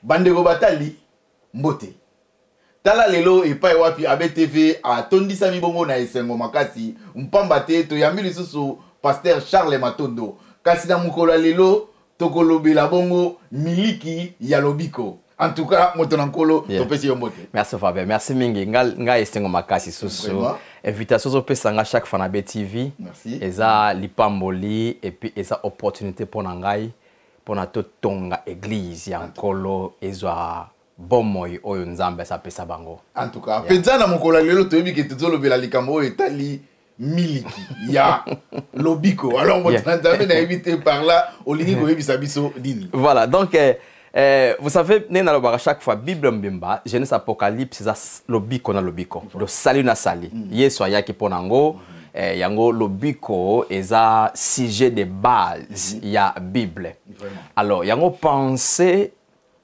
bandeko batali mbote tala lelo epai wapi ABTV atondisa mibongo na esengo makasi mpamba te toyambi lisusu pasteur Charles Matondo kasi na mukolo lelo tokolobela bongo miliki ya lobiko. En tout cas, motonankolo topesi yo mbote. Merci Fabien, merci mingi nga esengo makasi susu. Invitation zo pesanga chaque fois na ABTV. Merci. Eza lipamboli et puis eza opportunité pour ngai pour na totonga église ya nkolo ezwa bomoy oyo nzambe sa pesa bango. En tout cas, penza na mukolo lelo toyebi ke tozolobela likambo oyo etali miliki ya lobiko. Alors motonanzambe na évité par là olingi ko yebisa biso dini. Voilà, donc vous savez, à chaque fois, Bible mbimba, Genèse Apocalypse, c'est lobiko na lobiko. Le salut na sali. Yesu ayaki ponango, yango lobiko eza sujet de base ya Bible. Alors, yango pensé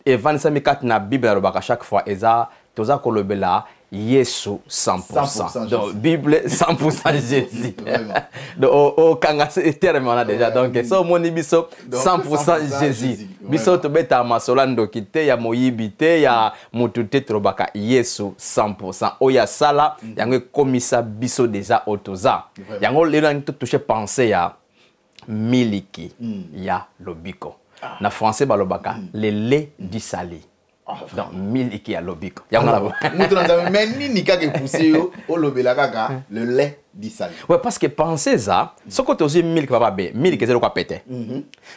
evanisa mikati na Bible à chaque fois eza toza kolobela Yesu 100%. Donc, Bible 100% Jésus. Donc, au Kangase terme on a déjà. Donc, ça, mon biso 100% Jésus. Biso to beta masolando kite ya moyibite ya mutute trobaka Yesu 100%. Oya sala yango komisa biso déjà otoza. Yango lelo nto toucher penser ya miliki ya lobiko. Na français balobaka le lait du sali. Donc, miliki ya lobiko. Mais ni kake poussé yo o lobela kaka le lait d'Isali. Ouais, parce que pensez ça, ce que tu as miliki papa be, miliki c'est quoi pété.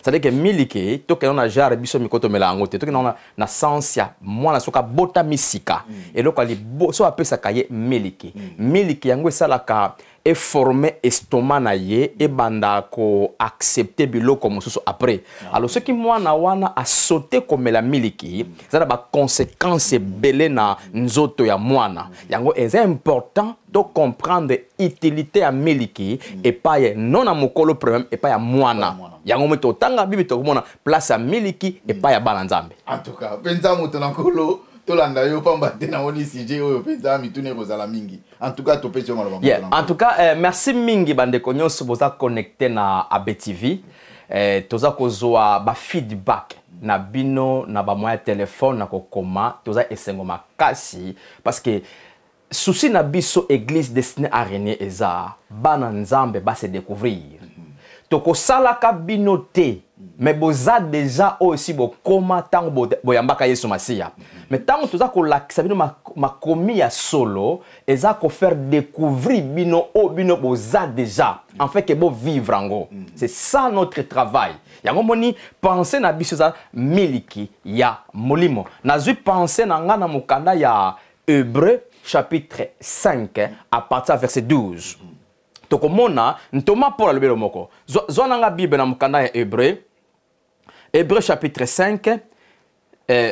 C'est-à-dire que miliki, to que on a jarre biso mikoto melango te, to que on na sensia, moi na soka bota misika. Et lo kali so appelle ça kaye miliki. Miliki yango salaka est formé estomac na ye et banda ko accepter biloko mosusu après. Alors ce qui moi na wana a sauté comme la miliki, ça a ba conséquences belé na nzoto ya mwana. Yango est important de comprendre utilité à miliki et pas non à mokolo problème et pas à mwana. Yango meto tanga bibi to mona place à miliki et pas à balanzambe. En tout cas, penza motonankolo tolanda yo pamba te na woni CJ oyo penza mitune kozala mingi. En tout cas, topesi yo maloba. En tout cas, merci mingi bande konyoso boza connecté na ABTV. Toza kozwa ba feedback na bino na ba moya téléphone na kokoma toza esengo makasi parce que souci na biso église destinée à régner eza bana nzambe ba se découvrir. Toko salaka bino te mais boza déjà aussi bo koma tango boyambaka Yesu Masiya. Mais tango toza ko lakisa bino makomi ya solo eza ko faire découvrir bino o bino boza déjà en fait que bo vivre ango. C'est ça notre travail. Yango moni penser na biso za miliki ya molimo. Nazui penser na nga na mukanda ya Hébreu chapitre 5 à partir verset 12. Tokomona ntoma pour le belo moko. Zonanga Bible na mukanda ya Hébreu. Hébreu chapitre 5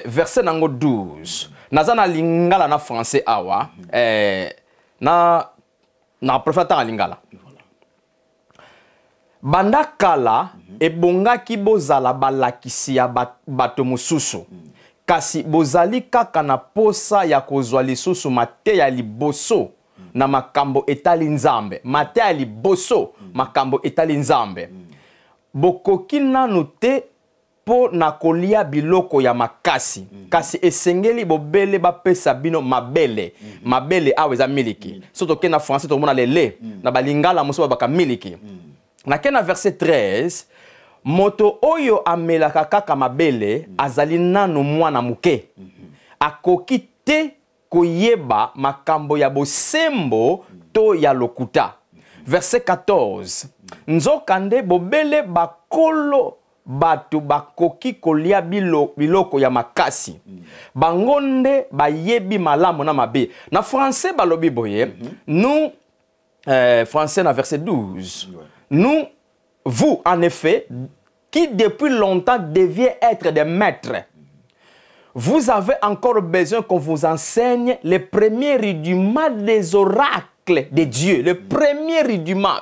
verset nango 12. Nazana lingala na français awa na prophète lingala. Banda kala ebongaki bozala balakisi ya bato mususu. Kasi bozali kaka na posa ya kozwa lisusu mate ya liboso na makambo etali nzambe. Mate ya liboso makambo etali nzambe. Bokoki nanu te po na kolia biloko ya makasi. Kasi esengeli bobele bapesa bino mabele. Mabele aweza miliki. Soto ke na français to mona lele na balingala muso baka miliki. Na kena verset 13 moto oyo amelaka kaka mabele azali nanu mwana muke. Akoki te koyeba makambo ya bosembo to ya lokuta. Verset 14 nzokande bobele bakolo batu bakoki kolia biloko ya makasi. Bangonde bayebi malamu na mabe. Na français balobi boye, nous français na verset 12. Nous, vous, en effet, qui depuis longtemps deviez être des maîtres, vous avez encore besoin qu'on vous enseigne les premiers rudiments des oracles de Dieu. Le premier rudiment.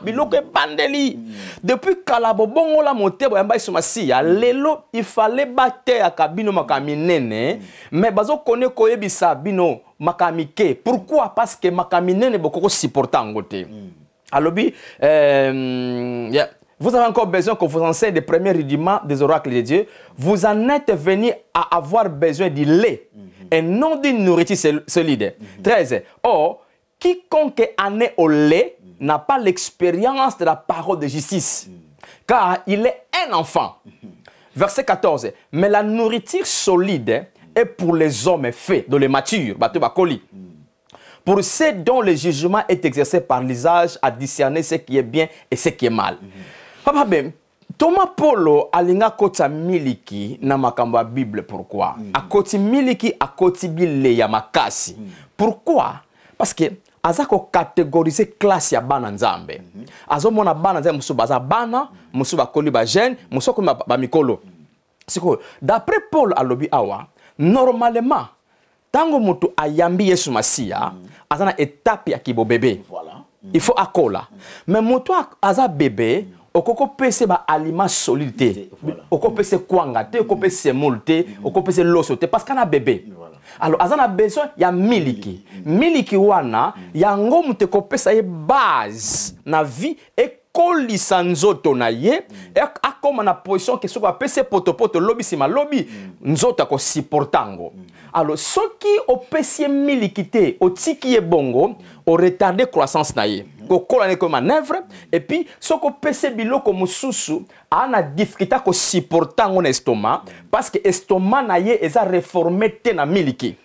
Depuis Kalabobongo la montée, lelo il fallait battre à kabino makaminene, mais bazo connaît koyebisa bino makamike. Pourquoi? Parce que makaminene beaucoup supportant côté. Alobi vous avez encore besoin qu'on vous enseigne les premiers rudiments des oracles de Dieu. Vous en êtes venus à avoir besoin du lait et non d'une nourriture solide. 13. Or, quiconque en est au lait n'a pas l'expérience de la parole de justice, car il est un enfant. Verset 14. Mais la nourriture solide est pour les hommes faits, dans les matures, pour ceux dont le jugement est exercé par l'usage à discerner ce qui est bien et ce qui est mal. Papa Ben, Thomas Polo alinga kota miliki na makamba Bible, pourquoi? Akoti miliki akoti bile ya makasi. Pourquoi? Parce que azako catégoriser classe ya bana nzambe. Azo mona bana nzambe musu baza bana, musu bakoli ba jeune, musu ko ba mikolo. Siko d'après Paul alobi awa, normalement tango mutu ayambi Yesu Masia, azana étape ya kibo bébé. Voilà. Il faut akola. Mais mutu aza bébé, okoko pese ba aliment solide. Okoko pese kwanga te, okoko pese molte, okoko pese loso te parce qu'on a bébé. Alors, azana besoin ya miliki. Miliki wana, yango mute kopesa ye base na vie et kolisa nzoto na ye, et akoma na position ke soko apese poto lobi sima lobi, nzoto ako supportango. Alors, soki opesi miliki te, otiki ye bongo, o retardé croissance na ye. Ko kolane ko manœuvre, et puis, soko pese biloko mususu, ana difficulté ko supportango na estomac, parce que estomac na ye eza réformé te na miliki.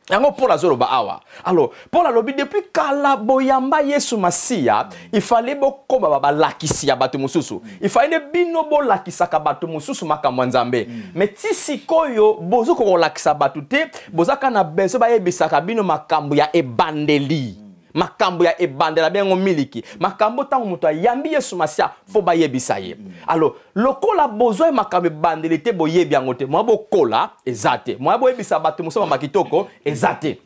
Yango pour la zoro ba awa. Alors, pour la lobby depuis kala boyamba Yesu Masia, il fallait boko baba lakisi ya bato mususu. Il fallait bino bo lakisa ka bato mususu makambo nzambe. Mais tisi koyo bozo ko lakisa bato te, bozaka na beso ba yebisaka bino makambo ya ebandeli. Makambo ya ebandela bengo miliki. Makambo tango muto yambi Yesu Masia fo ba yebisa ye. Alors, lokola bozo makambo bandelite bo yebi yangote. Mo bo kola ezate. Mo bo yebisa bato muso makitoko ezate.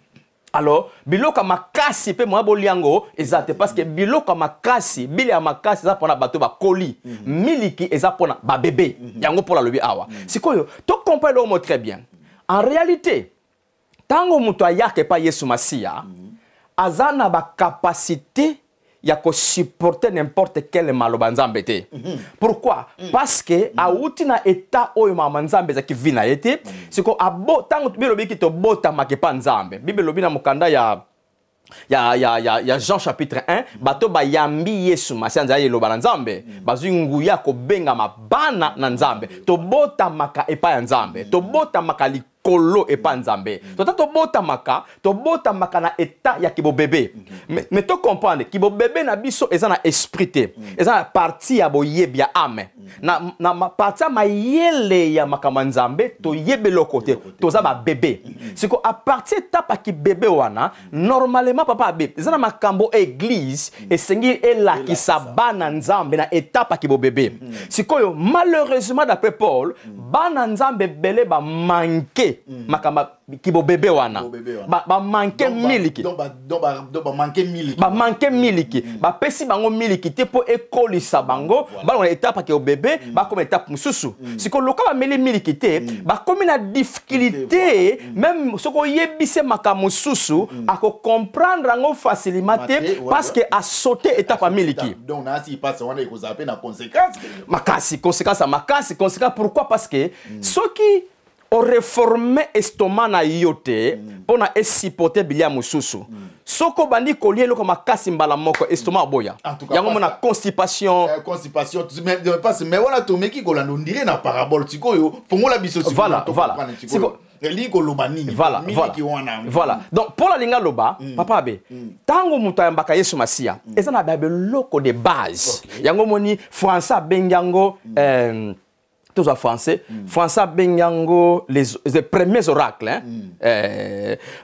Alors, biloka makasi pe mo bo liango ezate parce que biloka makasi, bile ya makasi za pona bato ba koli. Miliki eza pona ba bébé. Yango pour la lobi awa. Sikoyo, to comprendre le mot très bien. En réalité, tango muto ayake pa Yesu Masia, azana ba capacité ya ko supporter n'importe quel maloba nzambe te. Pourquoi? Parce que auti na état oyo mama nzambe za kivina ete, siko abo tango bilobi ki to bota makepa nzambe. Bible lobi na mukanda ya Jean chapitre 1, bato ba yambi Yesu Masia nzaya loba na nzambe, bazwi nguya ko benga mabana na nzambe. To bota maka epa ya nzambe. To bota maka kolo et pas nzambe. To bota maka na état ya kibo bébé. Mais to comprendre kibo bébé na biso eza na esprit te. Eza na partie ya boyebi ya âme. Na partie ma yele ya makama nzambe to yebelo côté. To za ba bébé. Siko à partir étape ki bébé wana, normalement papa bébé. Eza na makambo église et sengi ela ki sabana nzambe na étape kibo bébé. Siko yo malheureusement d'après Paul, bana nzambe belé ba manqué makamba kibo bébé wana ba manqué miliki donc ba manqué miliki ba manqué miliki ba pesi bango miliki te po ekolisa bango ba on étape ke bébé ba comme étape mususu siko loka ba meli miliki te ba comme na difficulté même soko yebise makamu mususu ako comprendre ngo facilement parce que a sauté étape miliki donc na si passe on est ko zapper na conséquence makasi pourquoi? Parce que ceux qui o réformer estomac na yote pona esipote bilia mususu soko bandi kolie loko makasi mbala moko estomac boya yango mona constipation mais voilà to meki ko la ndire na parabole tikoyo fongola biso voilà voilà donc pour la linga loba papa be tango muto yambaka Yesu Masia eza na loko de base yango moni français bengango tous en français, François Benyango, les premiers oracles.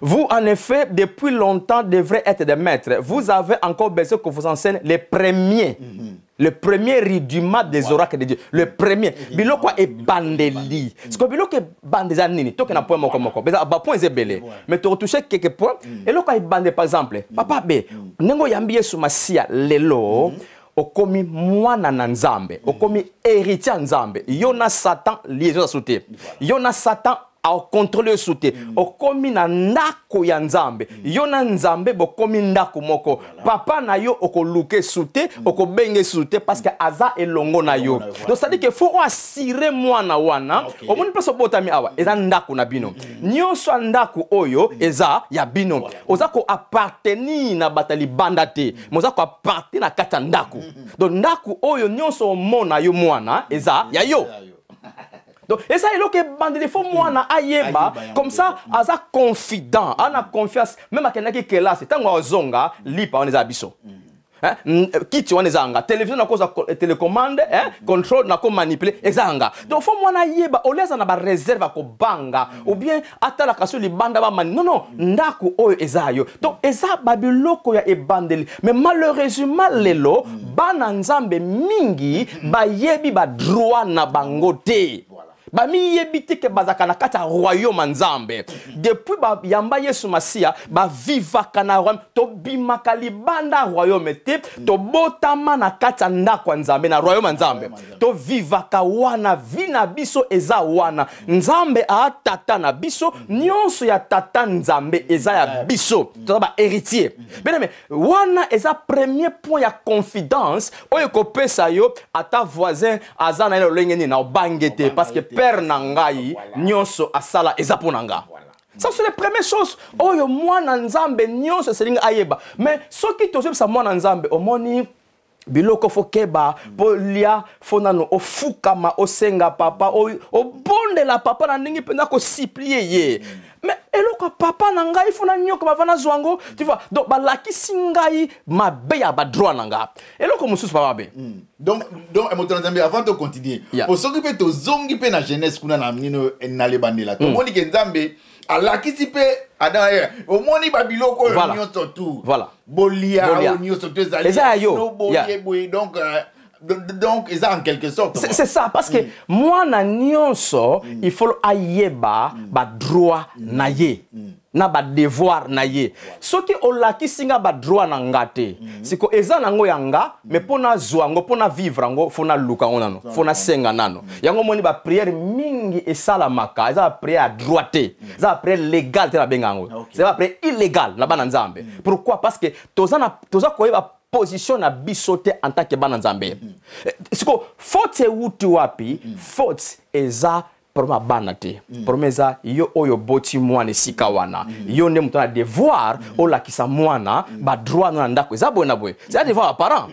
Vous, en effet, depuis longtemps, devrez être des maîtres. Vous avez encore besoin que vous enseigne les premiers. Le premier rudiment des oracles de Dieu. Le premier. Biloko est bandeli. Parce que biloko est bandeli. Toi qui n'as point moko. Mais point est belé. Mais tu retouches quelques points. Et là, quand bandé, par exemple, papa B, nengo yambiye Yesu Masia lelo. Okomi mwana na nzambe, okomi héritier nzambe. Yona Satan liaison sauté. Yona Satan aokontrole so te okomi na ndako ya nzambe yo na nzambe bokomi ndako moko papa na yo okoluke so te okobenge so te parce que aza elongo na yo donc ça dit que faut assurer mwana wana omoni place obotami awa eza ndako na bino nyonso ndako oyo eza ya bino oza ko appartenir na batali banda te moza ko appartenir na kata ndako donc ndako oyo nyonso omona yo mwana eza ya yo. Donc, et ça, il faut que moi, ayeba, comme ça, aza confident, ana confiance, même à quelqu'un qui est là, c'est tant qu'on zonga, lipa, on est abisso. Qui tu es zanga, télévision na cause télécommande, contrôle na ko manipuler, ezanga. Donc faut moi ayeba, au lieu na ba réserve ko banga, ou bien atala kaso li banda ba man. Non non, ndako oyo ezayo. Donc eza babiloko ya ebandeli. Mais malheureusement lelo, bana nzambe mingi ba yebi ba droit na bango te. Bami yebite ke bazaka na kata royaume nzambe depuis ba yamba Yesu Masia ba vivaka na royaume to bimaka libanda royaume te to botama na kata ndako nzambe na royaume nzambe to vivaka wana vina biso eza wana nzambe a tata na biso nyonso ya tata nzambe eza ya biso to ba héritier bien wana eza premier point ya confidence oyo ko pesa yo ata voisin azana na lengeni na bangete parce que père nangai nyonso asala ezaponanga. Ça c'est les premières choses. Oyo mwana nzambe nyonso selinga ayeba. Mais soki tozo sa mwana nzambe omoni biloko fokeba polia fonano ofukama osenga papa o bonde la papa na ndingi pena ko supplier ye. Mais eloko papa na ngai fona nyoko bavana zwango tu vois donc balaki singai mabe ya ba droit nanga eloko mususu papa be donc emotonzambe avant de continuer pour s'occuper to zongi pe na jeunesse kuna na mnino na lebandela to moni ke nzambe alakisi pe adaya o moni babiloko nyonso tout voilà bolia nyonso to ezali no bolie donc ils en quelque sorte c'est ça parce que moi na nyonso il faut ayeba ba droit na ye na ba devoir na ye soki olaki singa ba droit na ngate siko eza nango yanga mais pona zwango pona vivre ngo fona luka onano fona senga nano yango moni ba prière mingi esala maka eza prière à droite eza prière légale te la bengango c'est pas prière illégal na bana nzambe pourquoi parce que toza koyeba position na bisote en tant que bana nzambe siko faute wuti wapi faute eza pour bana te promesa yo oyo boti mwana sika wana yo ne mutana devoir ola kisa mwana ba droit na ndako eza bona boy c'est devoir parent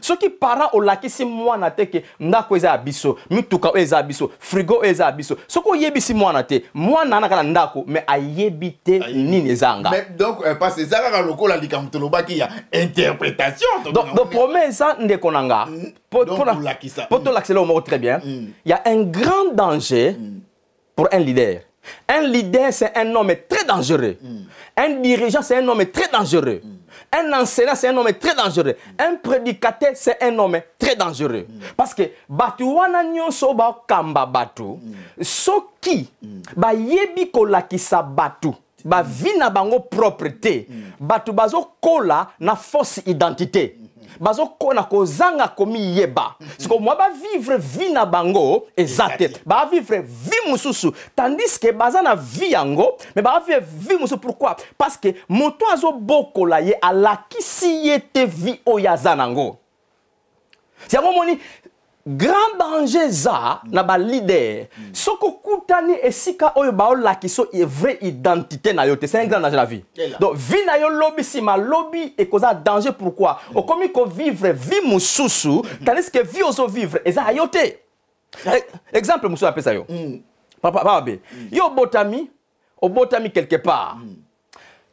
ce qui parent ola kisi mwana te ke ndako eza biso mituka eza biso frigo eza biso soko yebisi mwana te mwana na kana ndako mais ayebite nini ezanga mais donc parce que ça ka lokola likamtolo baki ya interprétation donc promesa ndeko nanga pour l'accélérer au mot très bien il y a un grand danger pour un leader. Un leader, c'est un homme très dangereux. Un dirigeant, c'est un homme très dangereux. Un enseignant, c'est un homme très dangereux. Un prédicateur, c'est un homme très dangereux. Parce que batu wana nyonso ba kamba batu soki ba yebi kolakisa batu ba vina bango propreté batu bazo kola na fausse identité. Bazo kona kozanga komi yeba siko moi ba vivre vie na bango ezate ba vivre vie mususu tandis que bazana vie yango mais ba vivre vie mususu pourquoi parce que moto azo bokola ye alakisi yete vie oyazanango c'est un moni grand danger za na ba leader soko kutani esika oyo ba olakiso e vraie identité na yo te c'est un grand danger la vie donc vie na yo lobby si ma lobby e cause danger pourquoi o komi ko vivre vie mususu tandis que vie ozo vivre eza ayote exemple mususu apesa yo papa be yo botami quelque part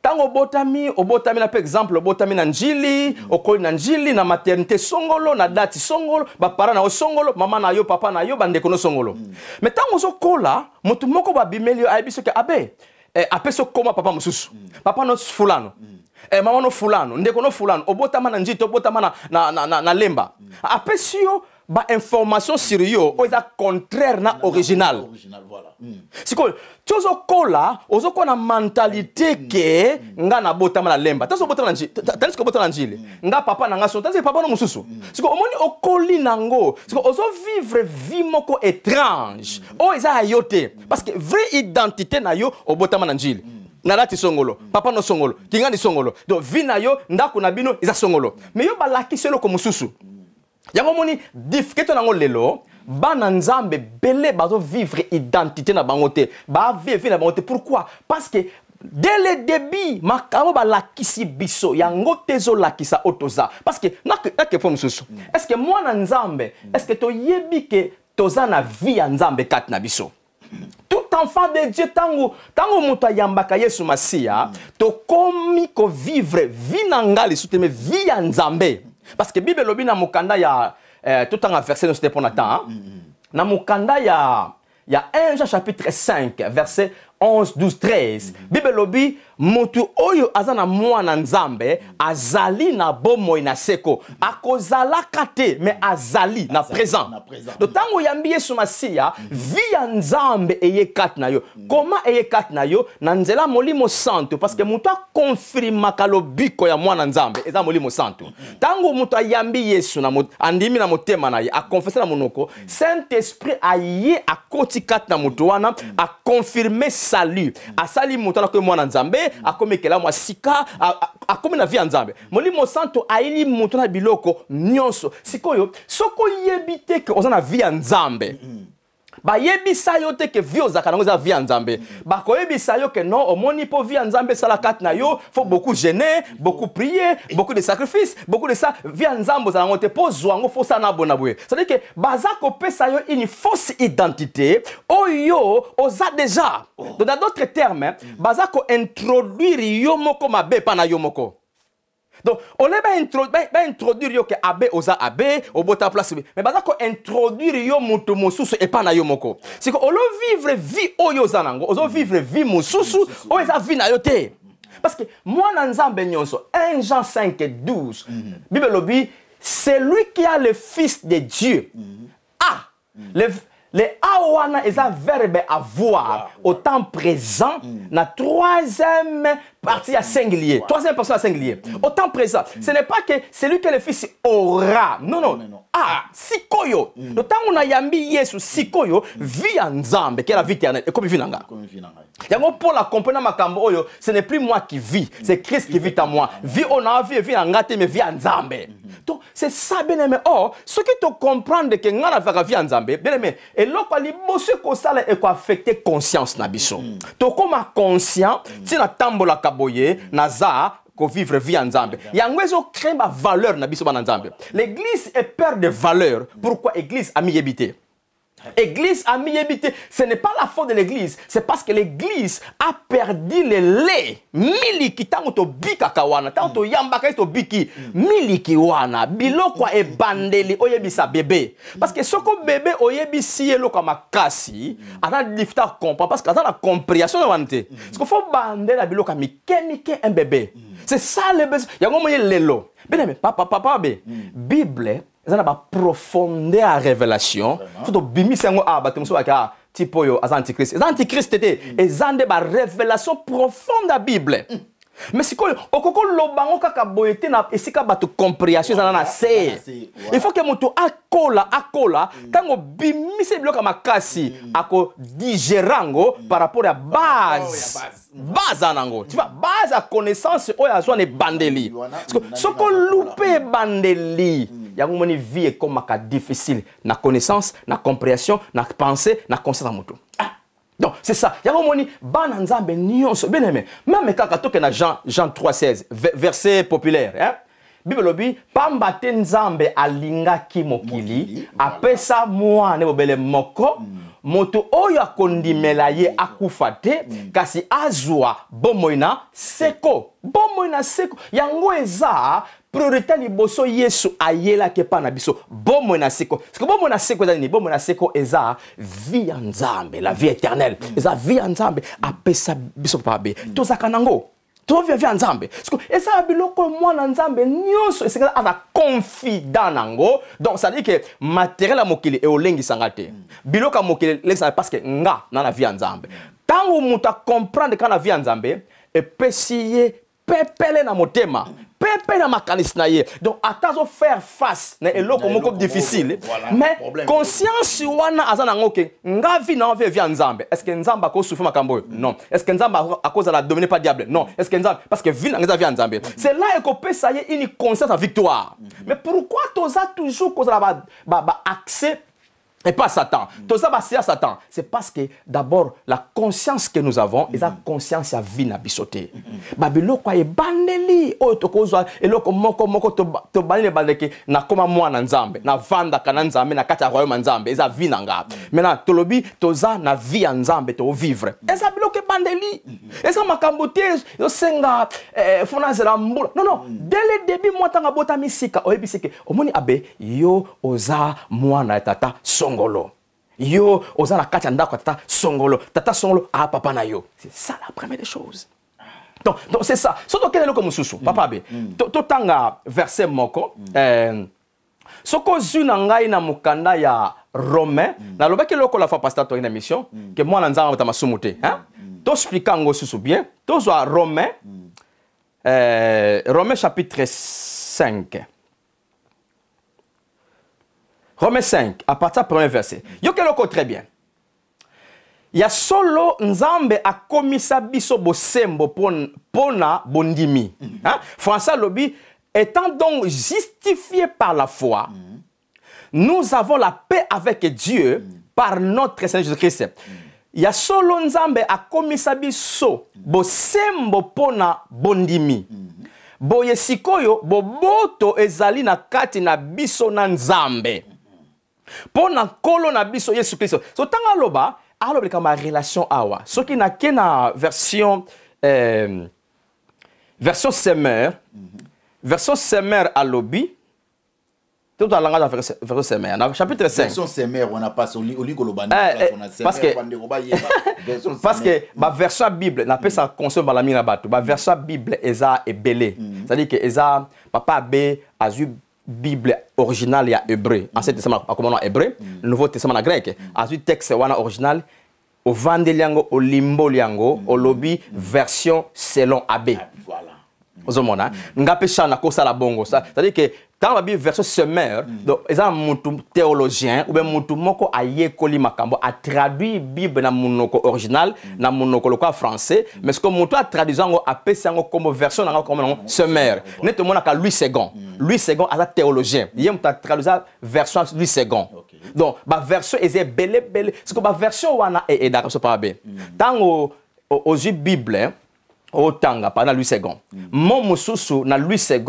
tango obotami na par exemple obotami na njili okoli na njili na maternité songolo na dati songolo ba para na songolo mama na yo papa na yo bande kono songolo mais tango zokola mutu moko ba bimeli abiso ke abe apeso koma papa mususu papa no fulano mama no fulano ndeko no fulano obotama na njito obotama na lemba apesio ba information sur yo o eza contraire na original voilà. siko tozo kola ozo kona mentalité ke nga na botama na lemba tazo botama na njili tandis ko botama na njili nga papa na nga so tandis papa no mususu siko omoni okoli nango siko ozo vivre vie moko étrange o eza ayote parce que vraie identité na yo obotama na njili nalati songolo papa no songolo kingani songolo donc vie na yo ndako na bino eza songolo mais yo balakisi eloko mususu yango moni difficulté nango lelo bana nzambe belé bazo vivre identité na bango te ba vivre na bango te pourquoi parce que dès le début makamo balakisi biso yango tezo lakisa otoza parce que nake pour mususu est-ce que moi na nzambe est-ce que to yebi ke toza na vie ya nzambe kat na biso tout enfant de Dieu tango moto yambaka Yesu Masia to komi ko vivre vie na ngali souteme vie ya nzambe parce que Bible lobi na mukanda ya tout en verset nous c'était pour Nathan na mukanda ya 1 Jean chapitre 5 verset 11 12 13 Bible lobi motu oyo azana mwana nzambe azali na bomoi na seko akozala kate mais azali na présent donc tango yambi Yesu Masia via nzambe eye kat na yo comment eye kat na yo na nzela molimo santo parce que mutu confirma kalobiko ya mwana nzambe eza molimo santo tango mutu yambi Yesu na andimi na motema na ye a confesser na monoko Saint-Esprit aye akoti kat na mutu wana a confirmer salut asali mutu na ko mwana nzambe akomekela mwa sika akomi na vie nzambe molimo santo aili mutu na biloko nyonso sikoyo soko yebite ke ozana vie nzambe ba yebisa yo te ke vie ozaka nango za vie nzambe ba ko yebisa yo ke non omoni po vie nzambe sala kat na yo faut beaucoup jeûner beaucoup prier beaucoup de sacrifices beaucoup de ça vie nzambe za ngote po zwango faut ça na bona boye c'est à dire que baza ko pesa yo une fausse identité oyo oza déjà donc dans d'autres termes baza ko introduire yo moko mabe pa na yo moko. Donc, on va introduire yo ke abe oza abe, au bota place, mais baza ko introduire yo mutu mususu et pas na yo moko. C'est que on lo vivre vie oyo zanango, on vivre vie mususu, o eza vie na yo te. Parce que moi na nzambe nyonso, 1 Jean 5 et 12, Bible lobi, c'est lui qui a le fils de Dieu. Les awana est un verbe avoir au temps présent, la troisième partie à singulier, troisième personne à singulier. Au temps présent, ce n'est pas que celui que le fils aura. Non, non. Sikoyo. Le temps où on a yambi Yesu, sikoyo, vie en Nzambe, qui est la vie éternelle. Et comme il vit nanga. Yango pour la comprendre makambo oyo, ce n'est plus moi qui vis, c'est Christ qui vit en moi. Vie on a vie en ngate mais vie en Nzambe. Donc c'est ça bien aimé. Or, ce qui te comprendre que ngana va vie en Nzambe, bien aimé. Et là quoi li bosse ko sala et ko affecter conscience na biso. To comme conscient, ti na tambola kaboye, naza ko vivre vie en Nzambe. Yango ezo créer ma valeur na biso ba Nzambe. L'église est père de valeur. Pourquoi église a mis habité? Église a mis habité. Ce n'est pas la faute de l'église, c'est parce que l'église a perdu le lait. Miliki tango to bika kawana, tango to yambaka to biki, miliki wana, biloko e bandeli oyebisa bébé. Parce que soko bébé oyebisi elo kama kasi, ana difficile comprendre parce que dans la compréhension de wanté. Parce qu'il faut bander la biloko mike un bébé. C'est ça le besoin. Yango moye lelo. Bien aimé, papa Bible ça n'a pas profondeur à révélation. Tout au bimi sengo abatum so aka tipo yo as antichrist. Les antichrist était ezande ba révélation profonde à Bible. Mais si quoi okoko lobango kaka boyete na esika batu compréhension ça na c'est. Il faut que moto akola tango bimi se bloka makasi ako digérango par rapport à base anango. Tu vois base à connaissance oyo azwa ne bandeli. Soko loupé bandeli. Yango moni vie est comme difficile na connaissance, na compréhension, na pensée, na conscience à moto. Donc c'est ça. Yango moni bana nzambe nyonso bien aimé. Même kaka toke na Jean 3:16 verset populaire hein. Bible lobi pamba te nzambe alingaki mokili apesa mwana bobele moko moto oyo akondimela ye akufa te kasi azwa bomoina seko yango eza priorité liboso Yesu ayela ke pa na biso bomoina seko parce que bomoina seko eza ni bomoina seko eza vie en Nzambe la vie éternelle eza vie en Nzambe apesa biso pabe tozaka nango tovia nzambe eza biloko mwana nzambe nyonso esengeli aza confident nango. Donc ça dit que matériel ya mokili eolengisa te biloko ya mokili lengisa parce que nga na vie ya nzambe tango moto comprendre kana vie ya nzambe epesi ye pepele na motema pepe na makanisi na ye. Donc atazo faire face na eloko moko difficile mais conscience wana aza nango ke nga vie na vie via nzambe. Est-ce que nzambe ko souffrir makambo? Non. Est-ce que nzambe à cause de la dominer pas diable? Non. Est-ce que nzambe parce que vie na via nzambe c'est là que peut ça y une conscience à victoire. Mais pourquoi toza toujours cause la accès et pas Satan. Tout ça va à Satan. C'est parce que d'abord la conscience que nous avons est la conscience à vie na bisoté. Babilo kwa e bandeli o to kozwa eloko moko to bandeli bandeke na koma mwana nzambe na vanda kana nzambe na kati ya royaume nzambe eza vie nanga. Maintenant tolobi toza na vie ya nzambe to vivre. Eza biloko bandeli. Eza makambote yo senga fona zela mbula. Non, dès le début moi tanga bota misika o ebisike omoni abe yo oza mwana tata songolo. Yo oza na kati ndako tata songolo a papa na yo. C'est ça la première des choses. Donc c'est ça. Soto kele loko mususu papa be. To tanga verset moko soko zuna ngai na mukanda ya Romain na lobaki loko la fois pasteur to ina mission que moi na nzanga ta masumuté hein. To expliquer ngo susu bien. To zo Romain Romain chapitre 5. Romains 5, à partir du premier verset. Yo keloko très bien. Ya solo nzambe a komisa biso bosembo pona bondimi. François Lobi, étant donc justifiés par la foi, nous avons la paix avec Dieu par notre Seigneur Jésus-Christ. Ya solo nzambe a komisa biso bosembo pona bondimi. Boye sikoyo boboto ezali na kati na biso na nzambe. Pona kolo na biso Yesu Kristo. So tanga loba, alobe kama relation awa. So ki na kena version version Semer, version Semer alobi. Tout dans la langage version Semer. Dans chapitre 5. Version Semer on a pas au likolobani parce que ma version Bible n'a pas ça consomme par la mine batu. Ma version Bible eza ebelé. C'est-à-dire que eza papa B azu Bible originale ya hébreu. Ancien Testament a comment hébreu, Nouveau Testament en grec. Azu texte wana original au vandeliango au limboliango au lobby version selon AB. Voilà. Ozomona ngape chana ko sala bongo ça. C'est-à-dire que dans la Bible version Semer, donc ils ont un théologien ou bien mutu moko aye koli makambo a traduit Bible na monoko original na monoko local français, mais ce que mutu a traduit ngo appelé sango comme version na comme Semer. Net mona ka Louis II. Louis II a théologien. Il a traduit version Louis II. Donc ba version est belle ce que ba version wana est d'accord pas bien. Tango aux Bible au tanga pendant Louis II. Mon mususu na Louis II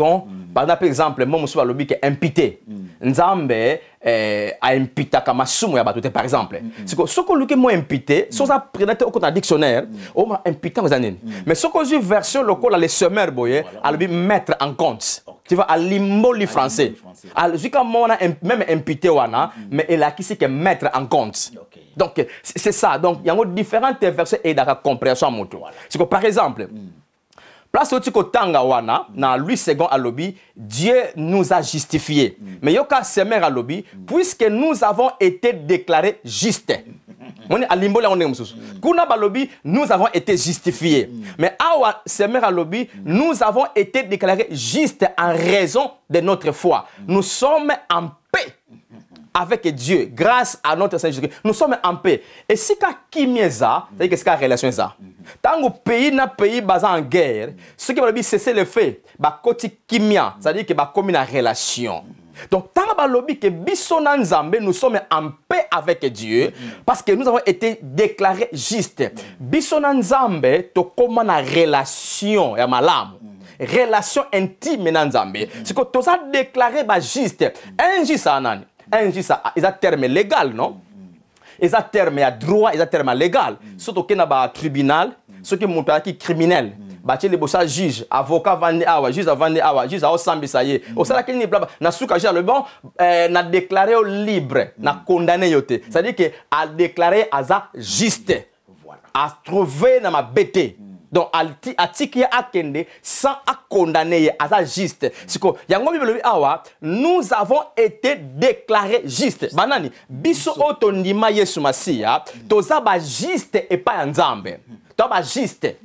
par exemple mon mususu alobi ke impité. Nzambe a impita kama sumu ya batute par exemple. Siko soko luke mo impité, so ça prenate au dictionnaire, o ma impita ngazanini. Mais soko ju version lokola le Semer boye alobi mettre en compte. Tu vois à l'imboli français. Al jusqu'à mona même impité wana, mais elle a qui que mettre en compte. Donc c'est ça. Donc il y a différentes versions et la compréhension moto. C'est que par exemple place au tanga wana na Louis II à lobby Dieu nous a justifiés. Mais yoka Semer à lobby puisque nous avons été déclarés justes. On est à limbola on est mususu. Kuna ba lobby nous avons été justifiés. Mais awa Semer à lobby nous avons été déclarés justes en raison de notre foi. Nous sommes en paix avec Dieu, grâce à notre Seigneur Jésus. Nous sommes en paix. Et si ka kimieza, c'est que c'est la relation ça. Tant que pays na pays basé en guerre, ce qui va dire cesser le fait, ba koti kimia, c'est-à-dire que ba comme une relation. Donc tant que lobby que bisona nzambe, nous sommes en paix avec Dieu parce que nous avons été déclarés justes. Bisona nzambe to comme une relation ya malamu. Relation intime na nzambe. C'est que tout ça déclaré ba juste. Injuste anani. Injuste, ils ont terme légal, non? Ils ont terme à droit, ils ont terme légal. Surtout qu'il y a un tribunal, ceux qui sont criminels. Bâti les bossa juge, avocat vende awa, juge vende awa, juge a osambi ça y est. Au sala qu'il n'y blabla, na souka le bon, na déclaré au libre, na condamné yote. C'est-à-dire que a déclaré à ça juste, à trouver na ma bête. donc atiki akende sans condamner à juste. Siko yango Bible awa nous avons été déclarés justes. Banani biso otondima Yesu Masia toza ba juste et pas nzambe. To ba juste.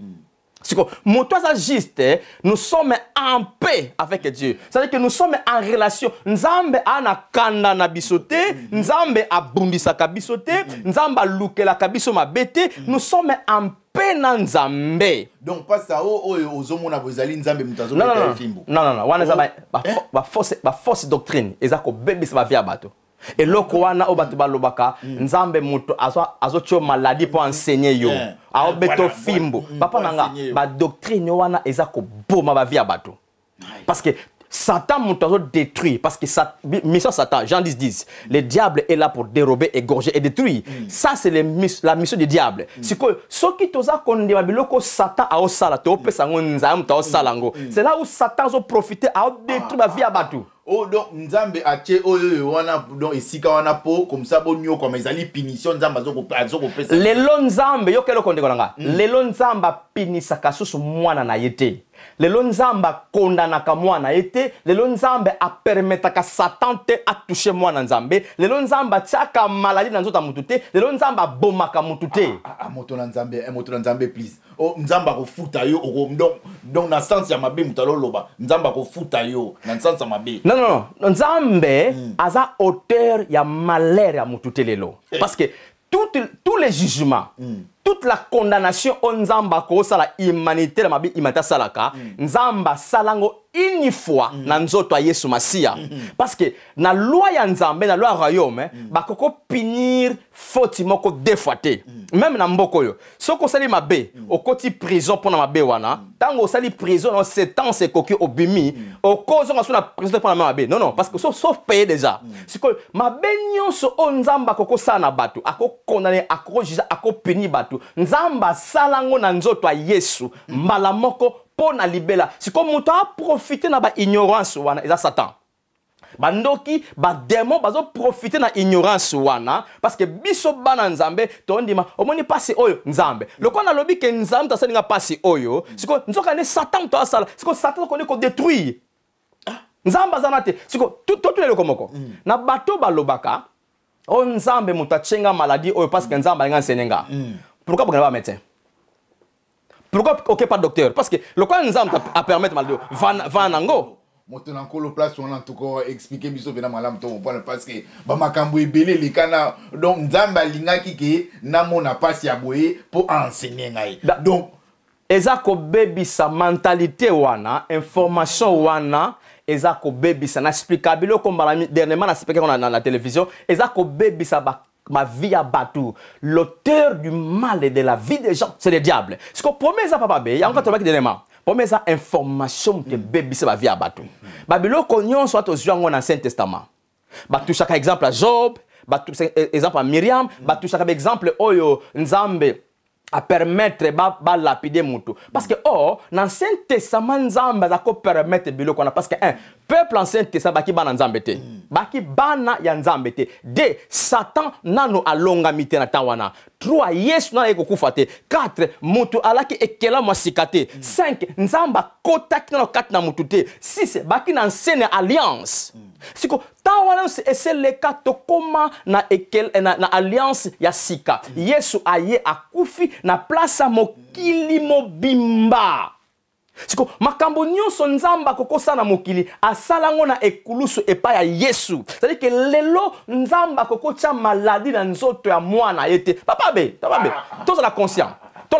Siko moto za juste, nous sommes en paix avec Dieu. C'est-à-dire que nous sommes en relation. Nzambe ana kanda na bisote, nzambe abumbisa kabisote, nzamba lukela kabiso mabete, nous sommes en paix na nzambe. Donc pas ça ozomona bozali nzambe mutazo non fimbo. Non, wana za ba fausse doctrine ezako bebisa ba via bato. Et loko wana obato balobaka nzambe muto azo tio maladie pour enseigner yo. A obeto fimbo. Papa nanga ba doctrine wana ezako boma ba via bato. Parce que Satan muto détruit parce que mission Satan Jean 10 le diable est là pour dérober, égorger et détruire. Ça c'est la mission du diable. C'est que ce qui toza konde babiloko Satan a osala to pesa nzambe to osala ngo. C'est là où Satan zo profiter a détruire ba via bato. Oh donc nzambe atie oyo wana donc esika wana po comme ça bonyo comme ezali punition nzambe azoko pesa. Lelo nzambe yo kelo konde konanga. Lelo nzamba pinisaka susu mwana na yete. Lelo nzamba kondanaka mwana yete. Lelo nzambe a permetaka Satan te a toucher mwana nzambe. Lelo nzamba tiaka maladie na nzota mutu te. Lelo nzamba bomaka mutu te. Moto na nzambe please. Oh nzamba ko futa yo donc na sens ya mabe mutalo loba nzamba ko futa yo na sens ya mabe. Non, nzambe aza auteur ya malheur ya mutu te lelo. Parce que tous les jugements, toute la condamnation on nzamba ko sala humanité la mabi imata salaka, nzamba salango une fois na nzoto ya Yesu Masia. Parce que na loi ya nzambe na loi royaume bakoko punir faute moko deux fois te. Même na mboko yo. Soko sali mabe okoti prison pour na mabe wana, tango sali prison na 7 ans c'est koki obimi, okozo na sona prison pour na mabe. Non, parce que sauf payer déjà. C'est que mabe nyonso on nzamba koko sana batu, ako condamner, ako juger, ako punir batu. Nzamba salango na nzoto ya Yesu mbala moko pona libela. C'est comme muto a profiter na ba ignorance wana eza Satan. Bandoki ba démon bazo profiter na ignorance wana parce que biso bana nzambe to ndima omoni passe oyo nzambe. Loko na lobi ke nzambe ta salinga passe oyo, siko nzoka ne Satan to asala, siko Satan ko ne ko détruire. Nzamba zanate, siko tout les lokomoko. Na bato balobaka o nzambe muta chenga maladie oyo parce que nzamba nga senenga. Pourquoi vous n'avez pas médecin? Pourquoi ok pas docteur? Parce que le quoi nous a permettre mal de van nango. Moto na kolo place on en tout cas expliquer biso bena malam to parce que ba makambo ebele likana donc nzamba lingaki ke na mona pasi ya boye pour enseigner ngai. Donc ezako baby sa mentalité wana, information wana ezako baby sa na explicabilo comme dernièrement na expliqué na la télévision, ezako baby sa ma vie à Batou. L'auteur du mal et de la vie des gens, c'est le diable. Ce qu'on promet ça, papa, il y a encore un truc d'élément. Promet ça, information que bébé, c'est ma vie à Batou. Babylone, qu'on soit aux yeux dans l'Ancien Testament. Batou, chaque exemple à Job, Batou, exemple à Myriam, Batou, chaque exemple, Oyo, Nzambe, à permettre ba lapider mutu parce que dans l'Ancien Testament nzamba za ko permettre biloko na parce que un peuple ancien testament baki bana nzambe te baki bana ya nzambe te de Satan nano alonga mite na tawana 3 Yesu na eko kufa te 4 mutu alaki ekela mwasikate 5 nzamba kotaki na 4 na mutu te 6 baki na ancienne alliance siko tawana c'est le cas to koma na ekel na alliance ya sika Yesu aye akufi na place mokili mobimba siko makambo nyonso nzamba kokosa na mokili asalango na ekulusu epa ya Yesu c'est-à-dire que lelo nzamba kokocha maladie na nzoto ya mwana yete papa be tous la conscient tous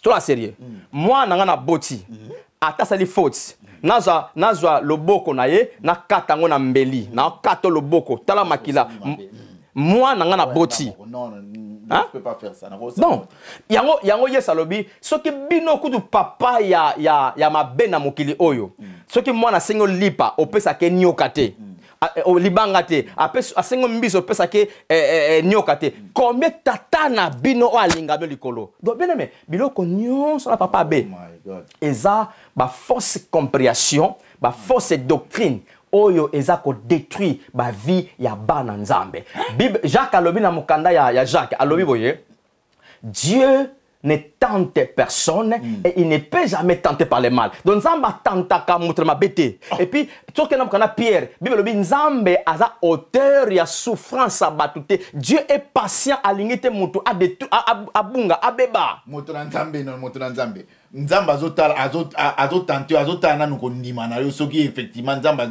la sérieux mwana ngana boti ata sali faute nazwa loboko na ye na kata ngo na mbeli na kato loboko tala makila mwana ngana boti je peux pas faire ça. Non. Yango yesalobi soki bino kudu papa ya mabe na mokili oyo. Soki mwana sengo lipa opesa ke nyoka te. O libanga te. Asengo mbiso opesa ke nyoka te. Combien tata na bino o alinga be likolo. Do bien aimé, biloko nyonso la papa be. Oh my God. Eza ba fausse compréhension, ba fausse doctrine. Oyo ezako détruit ba vie ya bana nzambe. Jacques alobi na mukanda ya Jacques alobi boye Dieu ne tente personne et il ne peut jamais tenter par le mal. Donc Nzamba tentaka mutu ma bête. Et puis tout que nous Pierre, Bible dit Nzambe aza auteur ya souffrance abatute. Dieu est patient aligné mutu abunga abeba. Mutu Nzambe non mutu Nzambe. Nzamba azotante na nukondima na yo soki effectivement Nzamba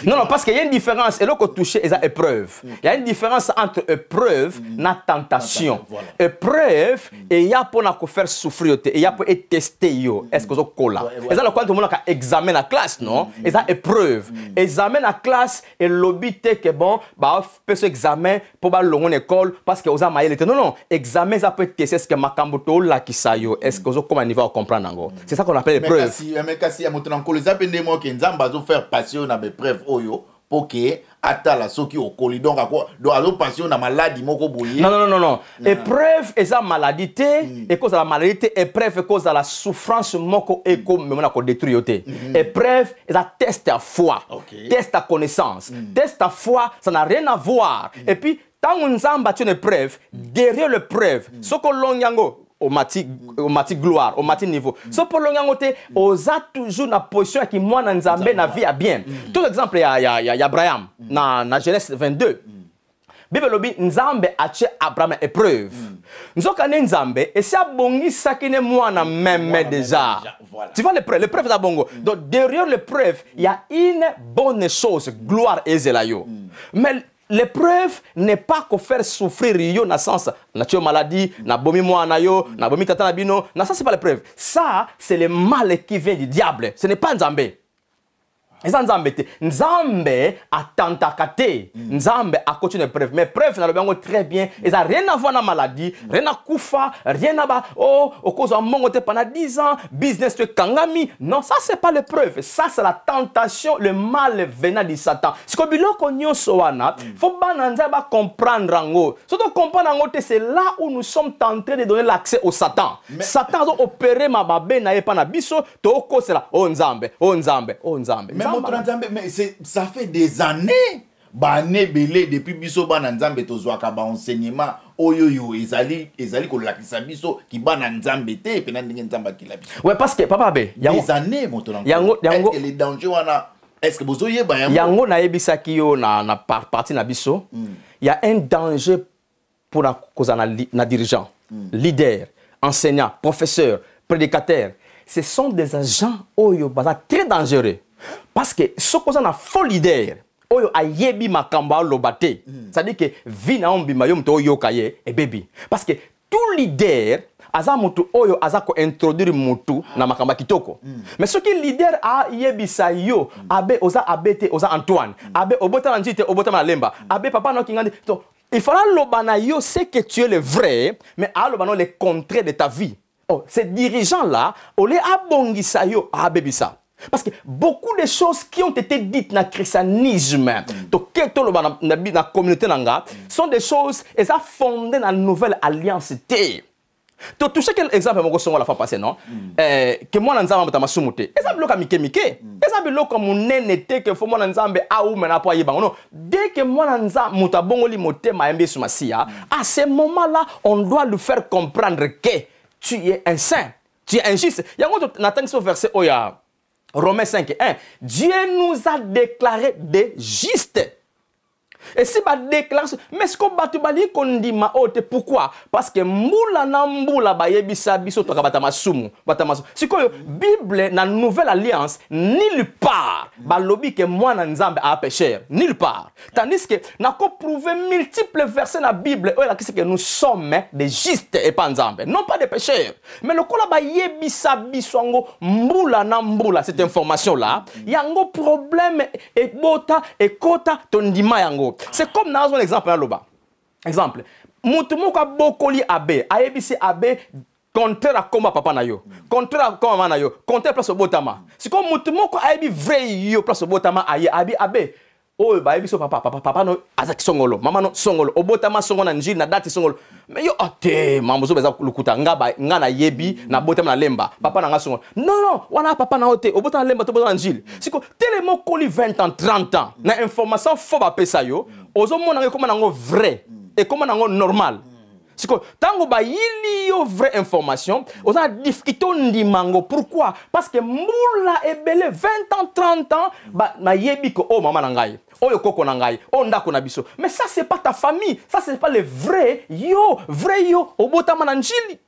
non, non, parce qu'il y a une différence. Et là, qu'on touche, il y a épreuve. Il y a une différence entre épreuve et tentation. Voilà. Épreuve, et il y a pour nous faire souffrir, et il y a pour tester. Est-ce que vous avez et ça, le tout le monde a examen à classe, non? Et ça, épreuve. Examen à classe, et l'obité que bon, bah, peut examen pour l'on école, parce que vous avez maillé. Non, non, examen, ça peut tester ce que ma camboto là qui ça yo. Est-ce que vous avez comment niveau à comprendre? C'est ça qu'on appelle épreuve. Mais si, il y a mon temps, les appels de moi qui nous faire passer. On a des preuves pour que atala soki au coli donc à quoi donc passion na maladie moko boye non épreuve et ça maladie et cause de la maladie épreuve et cause de la souffrance moko et comme même na ko détruire épreuve et ça teste ta foi teste ta connaissance teste ta foi ça n'a rien à voir et puis tant on nzamba tu une épreuve derrière l'épreuve soko lonyango au mati gloire, au mati niveau. So pour l'ongangote, osa toujours na position qui moi na nzambe na vie à bien. Tout exemple, il y a Abraham, na Genèse 22. Bible lobi nzambe ache Abraham épreuve. Nzokane nzambe, et si abongi sakine moi na même déjà. Tu vois l'épreuve da bongo. Donc derrière l'épreuve, il y a une bonne chose, gloire et zelayo. Mais l'épreuve n'est pas qu'on faire souffrir yo na sens nature maladie na bomi moi na yo na bomi tata na bino na ça c'est pas l'épreuve ça c'est le mal qui vient du diable ce n'est pas nzambe nzambe te nzambe atantaka te nzambe a continué l'épreuve mais preuve na le bango très bien et ça rien à voir na maladie rien à kufa rien à ba oh au cause en mongo te pendant 10 ans business te kangami non ça c'est pas l'épreuve ça c'est la tentation le mal venant du Satan ce que biloko nyonso wana faut bana nzaba comprendre ngo surtout comprendre ngo te c'est là où nous sommes tentés de donner l'accès au Satan Satan a opéré ma babe na epa na biso to ko c'est là oh nzambe oh nzambe oh nzambe mais ça fait des années bané belé depuis biso bana nzambe tozwaka ba enseignement oyoyo ezali ko lakisa biso ki bana nzambe te pe na ndenge nzamba ki la biso ouais parce que papa be des années yango est-ce que les dangers wana est-ce que bozoye ba yango na yebisa ki yo na partie na biso il y a un danger pour la cause na dirigeant leader enseignant professeur prédicateur ce sont des agents oyo baza très dangereux. Parce que ce qu'on a faux leader, oyo ayebi makamba lobate, c'est-à-dire que vi na ombima yo mto yo kaye e baby. Parce que tout leader aza mutu oyo aza ko introduire mutu na makamba kitoko. Mais ce qui leader a yebisa yo abe oza abete oza Antoine, abe obota njite obota malemba, abe papa no kingandi. Donc il faudra lobana yo c'est que tu es le vrai, mais a lobana le contraire de ta vie. Oh, ces dirigeants-là, on les abongisa yo abebisa. Parce que beaucoup de choses qui ont été dites dans le christianisme, dans la communauté, sont des choses qui sont fondées dans la nouvelle alliance. Tu touches quel exemple la fois passée, non? Que moi, je suis en train de et ça bloque à Mike. Et ça bloque comme un nénété que faut moi, je suis non. Dès que moi, je suis à ce moment-là, on doit lui faire comprendre que tu es un saint, tu es injuste. Il y a un verset où il y a Romains 5:1. Dieu nous a déclarés des justes. Et si ba déclaration, mais ce qu'on batu bali qu'on dit ma haute pourquoi? Parce que mbula na mbula ba yebisa biso to kabata masumu, si ko Bible na nouvelle alliance nulle part ba lobby que moi na nzambe a pécheur, nulle part. Tandis que na ko prouver multiples versets na Bible où il que nous sommes des justes et pas nzambe, non pas des pécheurs. Mais le kola ba yebisa biswango mbula na mbula cette information là, yango problème et bota et kota tondima yango. C'est comme dans un exemple là loba. Exemple, mutumoko bokoli abe, aebisi abe contraire à combat papa na yo, contraire à combat mama na yo, contraire place au botama. C'est comme mutumoko aebi vrai yo place au botama aye abi abe. Oh ba ebiso papa no azaki songolo, mama no songolo, obotama songolo na njili na date songolo. Mais yo ate mambo zo beza lukuta ngaba ngana yebi na botama na lemba, papa na nga songolo. Non, wana papa na ote, obotama na lemba to botama na njili. Siko tellement koli 20 ans, 30 ans, na information faux ba pesa yo, ozo mona ngo koma nango vrai et koma nango normal. C'est que tango ba yili yo vraie information, on a difficulté ndimango. Pourquoi? Parce que moula ebele 20 ans, 30 ans, ba yebi ko oh maman nangai. Oh yo koko nangai, oh ndako na biso. Mais ça c'est pas ta famille, ça c'est pas le vrai yo, obota mananjili.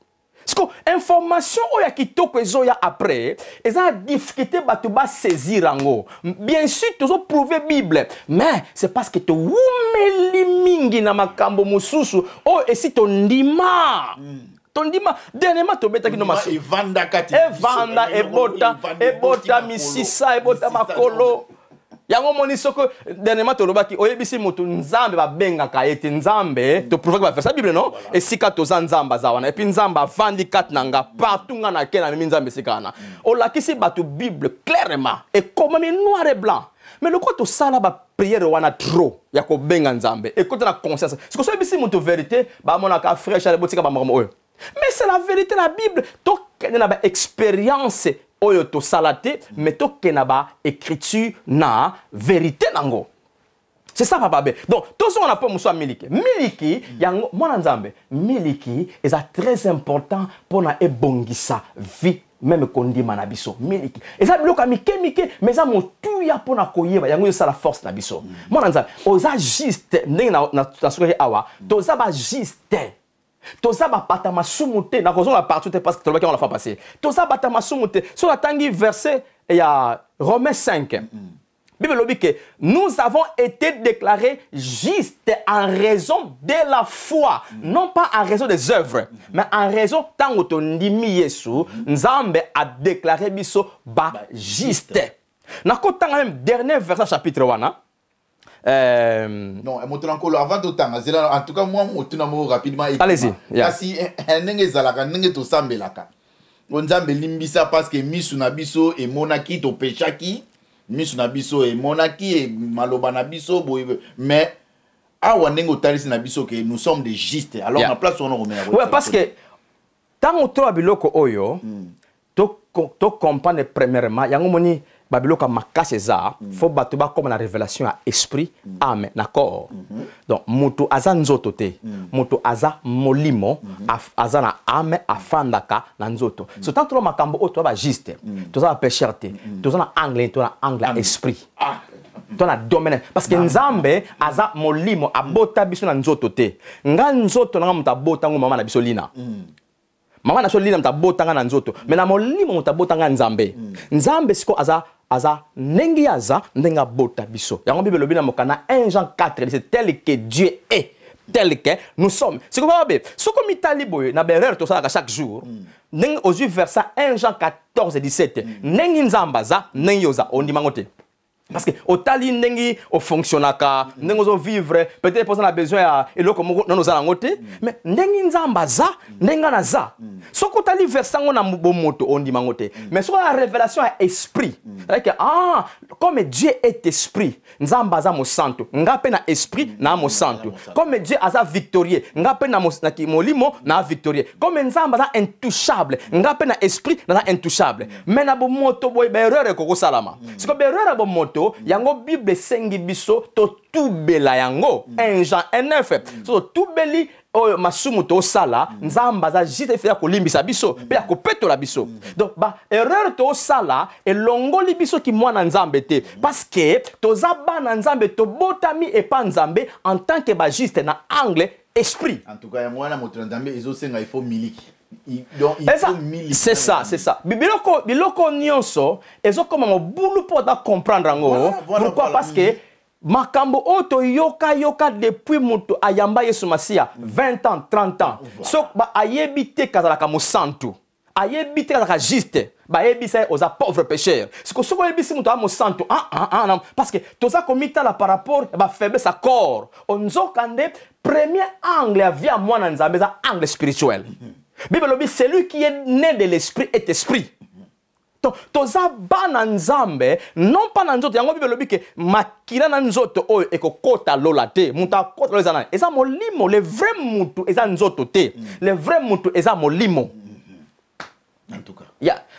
Parce que information oya kitoko ezoya après, eza difficulté batu ba saisir ango. Bien sûr, tu as prouvé Bible, mais c'est parce que tu umeli mingi na makambo mususu. Oh, et si ton ndima. Ton ndima, dernièrement tu beta ki no maso. Evanda kati. Evanda ebota misisa, ebota makolo. Yango moni soko dernièrement to lobaki oyebisi mutu nzambe ba benga ka ete nzambe to prouver ba faire ça Bible non et sika to nzamba zawana et puis nzamba vandi kat nanga partout nga na kena mi nzambe sikana o lakisi batu Bible clairement et comme noir et blanc mais le côté sala ba prière wana trop ya ko benga nzambe et côté la conscience parce que so yebisi mutu vérité ba mona ka frère Charles botika ba momo mais c'est la vérité la Bible to kena ba expérience oyo to salate mais to kenaba écriture na vérité nango. C'est ça papa be. Donc tout ça on a pas muso miliki. Miliki yango mwana nzambe. Miliki est très important pour na ebongisa vie même kondima na biso. Miliki. Eza bloka mike mais ça motu ya pour na koyeba yango ça la force na biso. Mwana nzambe oza juste ndenge na soki awa to za ba juste. Toza bata masumute na kozonga partout parce que tolobaki on l'a fait passer. Toza bata masumute sur la tangi verset il y a Romains 5. Bible lobi que nous avons été déclarés justes en raison de la foi, non pas en raison des œuvres, mais en raison tango to ndimi Yesu, Nzambe a déclaré biso ba juste. Na ko tanga même dernier verset chapitre 1. Non, avant de temps, en tout cas, moi, je rapidement. Allez-y. Si on limbisa parce que misunabiso et monaki to pechaki, misunabiso et monaki et malobanabiso, mais awanengo talisi nabiso que nous sommes des justes. Alors on a place on remet. Ouais, parce que tant on trouve biloko oyo, to comprendre premièrement, yango moni babiloka makase za faut batuba comme la révélation à esprit âme na corps donc mutu aza nzoto te mutu aza molimo aza na âme afandaka na nzoto so tant to makambo o to ba juste to za pécheur te to za na anglais to na anglais esprit to na domaine parce que nzambe aza molimo abota biso na nzoto te nga nzoto na muta bota ngo mama na biso lina mama na so lina muta bota nga na nzoto mais na molimo muta bota nga nzambe nzambe siko aza nengi aza ndenga bota biso yango Bible lobi na mokana 1 Jean 4 c'est tel que Dieu est tel que nous sommes c'est quoi be soko mitali boye na berere to sala chaque jour ndenge aux verset 1 Jean 14 17 nengi nzamba za nengi yoza ondima te parce que au tali nengi au fonctionnaka nengo zo vivre peut-être pour ça on a besoin à eloko non nous allons ngote mais nengi nzamba za nenga na za soko tali verset ngo na bomoto ondima ngote mais sur la révélation à esprit c'est-à-dire que comme Dieu est esprit nzamba za mo santo ngape na esprit na mo santo comme Dieu aza victorieux ngape na molimo na victorieux comme nzamba za intouchable ngape na esprit na intouchable mais na bomoto boy berere ko salama c'est comme berere bomoto yango Bible sengi biso to tubela yango 1 Jean 9 so tubeli o masumu to sala nzamba za jite fe ko limbisa biso pe ko petola biso donc ba erreur to sala e longoli biso ki mwana nzambe te parce que to zaba na nzambe to botami e pa nzambe en tant que ba juste na anglais esprit en tout cas ya mwana moto nzambe ezosenga il faut miliki. C'est ça. Biloko nyonso ezo comme un boulot pour comprendre ngo. Pourquoi? Parce que makambo oto yoka depuis mutu ayamba Yesu Masia 20 ans 30 ans. So ba ayebite kazalaka mosantu. Ayebite kazalaka juste. Ba yebisa aux pauvres pécheurs. Ce que soko yebisi mutu amo santu non parce que toza komita la par rapport ba faiblesse à corps. Onzo kande premier angle via mwana nzambe za angle spirituel. Bible dit celui qui est né de l'esprit est esprit. Donc, toza bana nzambe non pas na nzoto yango Bible dit que makila na nzoto oyo ekokota lola te muta kota lola zana eza molimo le vrai mutu eza nzoto te le vrai mutu eza molimo en tout cas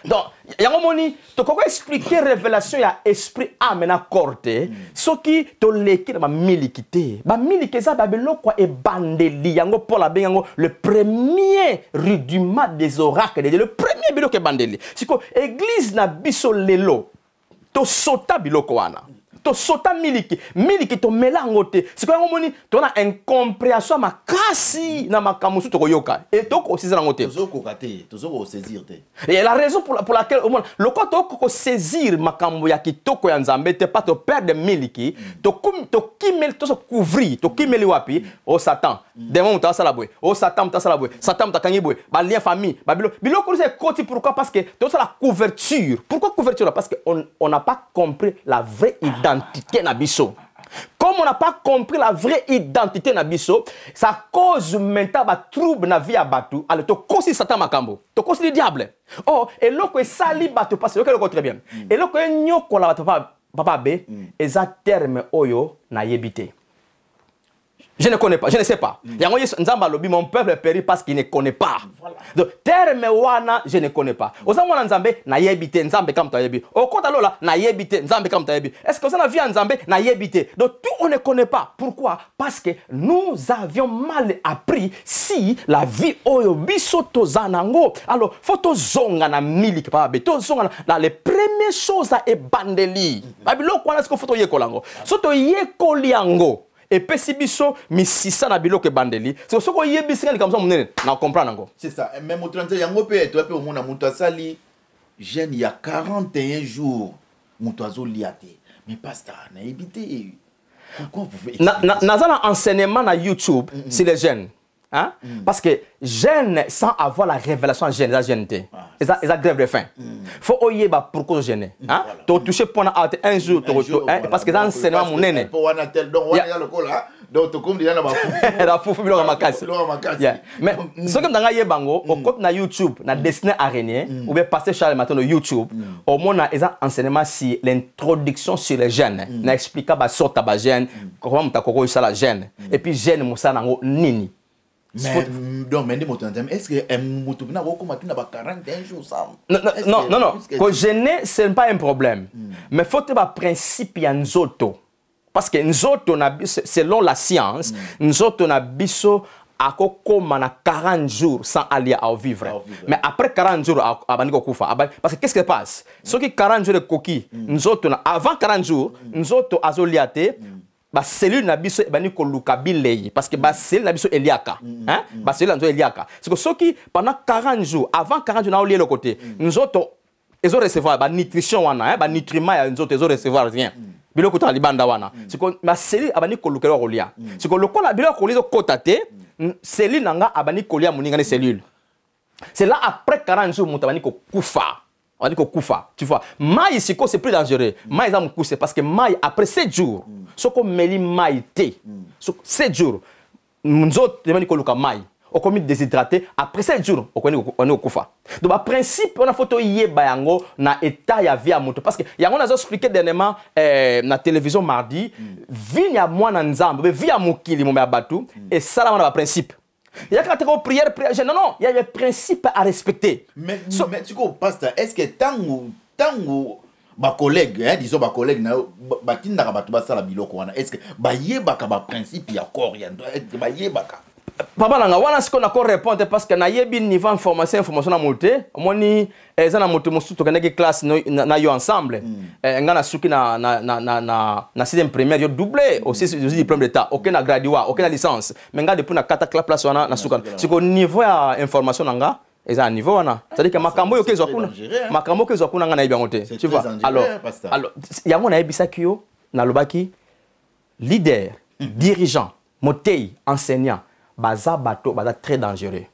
Donc, yango moni to koko expliquer révélation ya esprit âme na corte soki to leki na miliki te ba miliki za ba biloko e bandeli yango pour la bengo le premier rudiment des oracles le premier biloko e bandeli siko église na biso lelo to sota biloko wana to sota miliki to melango te siko yango moni to na incompréhension makasi na makamusu to koyoka et to ko sisira ngote to ko saisir te et la raison pour laquelle au moins le quoi to ko saisir makambo ya kitoko ya nzambe te pas to perdre miliki to kimel to se couvrir to kimeli wapi o satan demon ta sala boy o satan ta sala boy satan ta kangi boy ba lien famille ba biloko c'est côté pourquoi parce que to la couverture pourquoi couverture parce que on n'a pas compris la vraie identité na biso. Comme on n'a pas compris la vraie identité na biso, ça cause maintenant ba trouble na vie à batu. Alors to kosi satan makambo, to kosi le diable. Oh, et loko e sali batu parce que loko très bien. Et loko e nyoko la batu papa be, eza terme oyo na yebite. Je ne connais pas, je ne sais pas. Yango nzamba lobi mon peuple périt parce qu'il ne connaît pas. Donc terme wana je ne connais pas. Ozamona nzambe na yebite nzambe comme ta yebi. Okota lola na yebite nzambe comme ta yebi. Est-ce que ça na vie nzambe na yebite? Donc tout on ne connaît pas. Pourquoi? Parce que nous avions mal appris si la vie oyo biso tozanango. Alors faut to zonga na miliki pa be. To zonga na les premières choses à ebandeli. Babilo kwana sko faut to yekolango. So to yekoliango. Et puis si biso mi sisa na biloko e bandeli c'est ce ko yebisika comme ça munene na comprendre ngo c'est ça même au 30 yango pe to pe omona mutu asali jeune il y a 41 jours mutu azoliate mais pasteur na ebité pourquoi vous faites na enseignement na YouTube c'est les jeunes. Hein? Parce que jeûne sans avoir la révélation en jeûne, ils ont grève de faim. Faut oyer pourquoi jeûner. Hein? Tu as touché pendant un jour, parce que dans l'enseignement, mon aîné. Donc, comme déjà la foufou, il mais ce que dans les bango, au côté na YouTube, na destiné araignée, ou bien passer Charles Matin de YouTube, au moins ils ont enseignement si l'introduction sur les jeunes, na expliqué ba sorte ba jeûne, comment tu as couru ça la jeûne, et puis jeûne moussa nango nini. Mais donc, est-ce que Moutoubina va 41 jours ça? Non. Que gêner, ce n'est pas un problème. Mais il faut que le principe y a nzoto. Parce que nzoto, selon la science, nzoto na biso à 40 jours sans aller à vivre. Mais après 40 jours, parce que qu'est-ce qui se passe? Ceux qui 40 jours de coquille, avant 40 jours, nzoto azoliate. Ba cellule na biso bani ko lukabilei parce que ba cellule na biso eliaka hein ba cellule na eliaka c'est que ceux qui pendant 40 jours avant 40 jours na olié le côté nous autres ils ont recevoir ba nutrition wana hein ba nutriments ya nous autres ils ont recevoir rien biloko ta libanda wana c'est que ma cellule abani ko lukelo kolia c'est que le ko la biloko kolia kotate cellule nanga abani kolia moninga ne cellule c'est là après 40 jours mutabani ko kufa. On dit que Koufa, tu vois. Maï, c'est plus dangereux. Maï, c'est parce que Maï, après 7 jours, ce qu'on met Maï, 7 jours, nous autres, on dit que Maï, on commet déshydraté, après 7 jours, on est au Koufa. Donc, en principe, on a photo Bayango, na état ya vie à moto. Parce que, y a on a expliqué dernièrement, na télévision mardi, vie à moi dans Nzambe, vie à Moukili, mon batou, et ça, là, on a un principe. Il y a quand prière, non, il y a des principes à respecter. Mais tu comprends, pasteur, est-ce que tant ma collègue, disons ma collègue, est-ce que ba principe ya corps ya Papa nanga wana siko na ko répondre parce que na yebi niveau information na monté moni eza na moto mosusu to kanaki classe na yo ensemble ngana suki na 6e première yo doublé aussi diplôme d'état aucun na graduat aucun na licence mais nga depuis na 4 place wana na suka siko niveau ya information nanga eza niveau wana c'est-à-dire que makambo yo kezo kuna makambo kezo kuna nga na yebi ngote tu vois alors yango na yebisa kiyo na lobaki leader dirigeant motei enseignant baza bato baza très dangereux.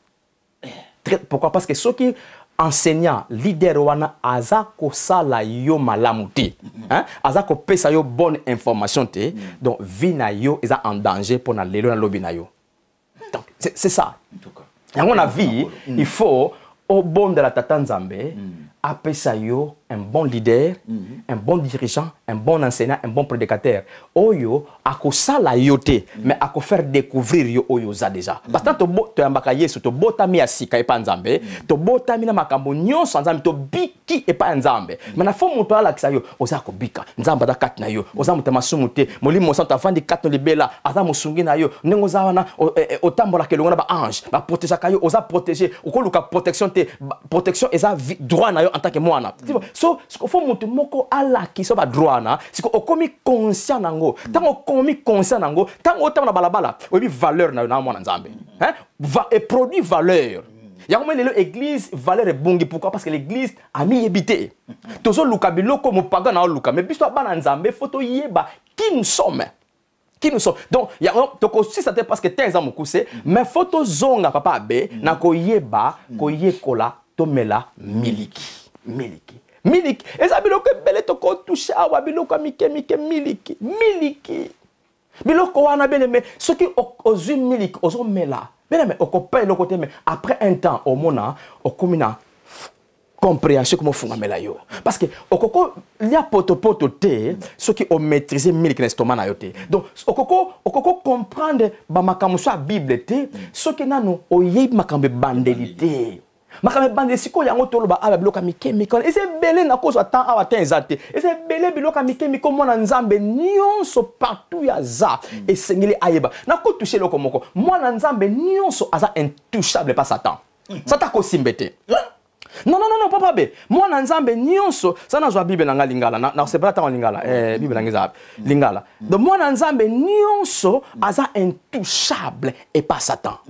Pourquoi? Parce que ceux qui enseignants, leader wana aza ko sala yo malamu te. Hein? Aza ko pesa yo bonne information te. Donc vie na yo eza en danger pour na lelo na lobi na yo. Donc c'est ça. En on a vie, il faut au bon de la tata Nzambe apesa yo un bon leader, un bon dirigeant, un bon enseignant, un bon prédicateur. Oyo ako sala yo te, mais ako faire découvrir yo oyo za déjà. Parce que to yambaka Yesu to botami asika epa Nzambe, to botami na makambo nyonso Nzambe to qui est pas nzambe mais na fo moto ala kisayo oza ko bika nzamba da kat na yo oza mutema sumute molimo santa fandi kat no libela aza musungi na yo nengo za wana otambola kelongo na ba ange ba protéger kayo oza protéger okoluka protection te protection eza droit na yo en tant que mwana so fo moto moko ala kiso ba droit na siko okomi conscient nango tango okomi conscient nango tango otama na balabala obi valeur na yo na mwana nzambe hein et produit valeur. Il y a l'église valeur et bongi. Pourquoi? Parce que l'église a mis ébité. Tozo luka biloko mo paga na luka. Mais biso ba na nzambe photo yeba qui nous sommes. Qui nous sommes. Donc il y a donc aussi ça parce que t'es en kuse mais photo zonga papa be na ko yeba ko yekola to mela miliki. Miliki. Miliki. Et ça biloko bele to ko toucher awa biloko mike miliki. Miliki. Biloko wana bele mais ce qui ozu miliki ozo mela. Mais le côté mais après un temps au mona au communal compréhension comment fongamela yo parce que au coco il y a poto te ceux qui ont maîtrisé milk l'estomac na yote donc au coco comprendre ba makambo sa bible te ceux qui nanu oye makambe bandelité makambe bande siko yango toloba aba biloka mike et c'est belé na cause attend awa tenzate et c'est belé biloka mike mona nzambe nyonso partout ya za et sengeli ayeba na ko toucher loko moko mona nzambe nyonso aza intouchable par Satan Satan ko simbete non papa be mona nzambe nyonso ça na zo bible na lingala na c'est pas tant lingala bible na ngeza lingala donc mona nzambe nyonso aza intouchable et pas Satan